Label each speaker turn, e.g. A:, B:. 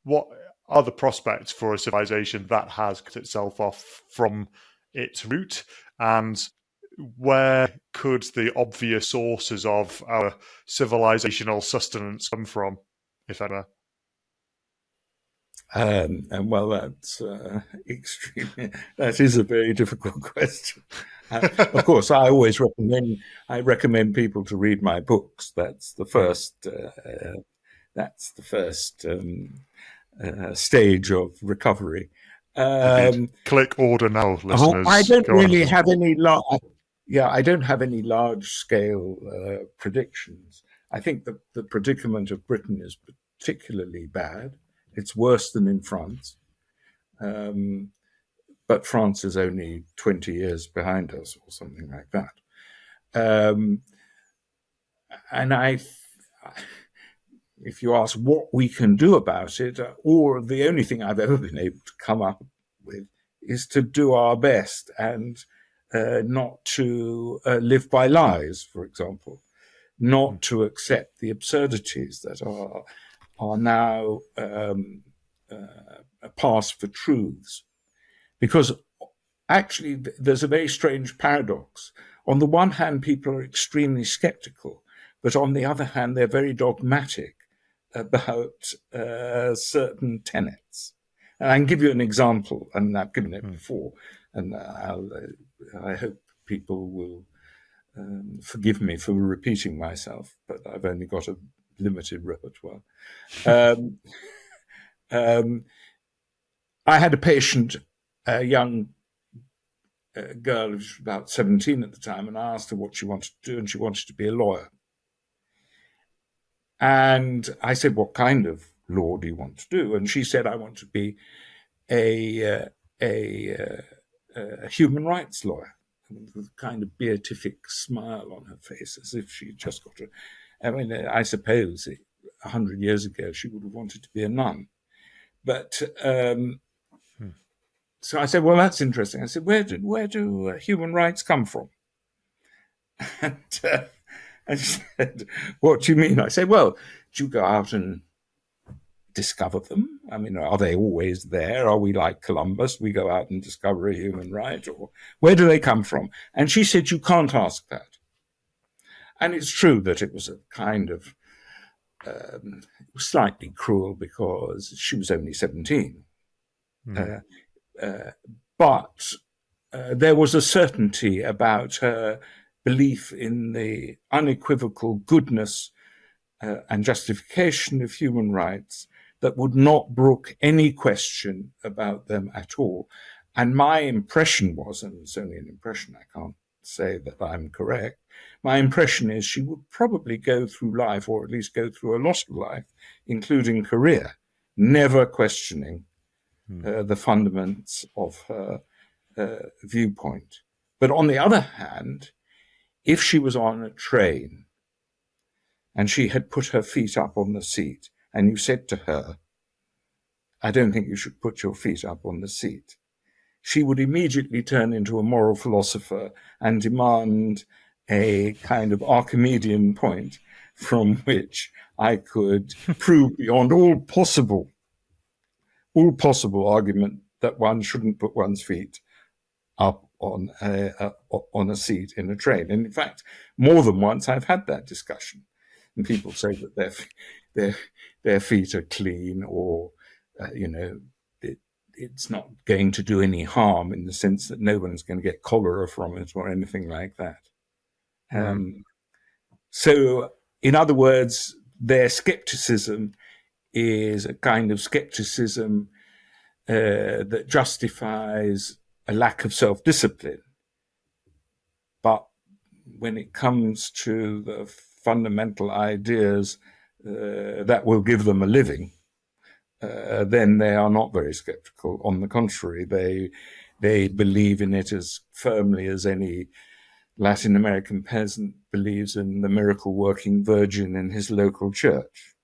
A: what are the prospects for a civilization that has cut itself off from its root, and where could the obvious sources of our civilizational sustenance come from, if ever?
B: And well, that's extremely. That is a very difficult question. Of course, I always recommend people to read my books. That's the first. Stage of recovery.
A: Click order now, listeners.
B: I don't really have any. I don't have any large-scale predictions. I think the predicament of Britain is particularly bad. It's worse than in France. But France is only 20 years behind us or something like that. And if you ask what we can do about it, or the only thing I've ever been able to come up with is to do our best and not to live by lies, for example, not to accept the absurdities that are now passed for truths. Because actually, there's a very strange paradox. On the one hand, people are extremely skeptical, but on the other hand, they're very dogmatic about certain tenets. And I can give you an example, and I've given it before, and I hope people will forgive me for repeating myself, but I've only got a limited repertoire. I had a patient, a young girl who was about 17 at the time, and I asked her what she wanted to do, and she wanted to be a lawyer. And I said, what kind of law do you want to do? And she said, I want to be a human rights lawyer, with a kind of beatific smile on her face, as if she just got a... I mean, I suppose 100 years ago she would have wanted to be a nun. But so I said, well, that's interesting. I said, where do human rights come from? And she said, what do you mean? I said, well, do you go out and discover them? I mean, are they always there? Are we like Columbus? We go out and discover a human right? Or where do they come from? And she said, you can't ask that. And it's true that it was a kind of slightly cruel because she was only 17. But there was a certainty about her belief in the unequivocal goodness and justification of human rights that would not brook any question about them at all. And my impression was, and it's only an impression, I can't say that I'm correct, my impression is she would probably go through life, or at least go through a lot of life, including career, never questioning the fundaments of her viewpoint. But on the other hand, if she was on a train and she had put her feet up on the seat and you said to her, I don't think you should put your feet up on the seat, she would immediately turn into a moral philosopher and demand a kind of Archimedean point from which I could prove beyond all possible argument that one shouldn't put one's feet up on a seat in a train. And in fact, more than once I've had that discussion, and people say that their feet are clean, or it's not going to do any harm, in the sense that no one's going to get cholera from it or anything like that. So, in other words, their skepticism is a kind of skepticism that justifies a lack of self-discipline. But when it comes to the fundamental ideas that will give them a living, then they are not very skeptical. On the contrary, they believe in it as firmly as any Latin American peasant believes in the miracle-working Virgin in his local church.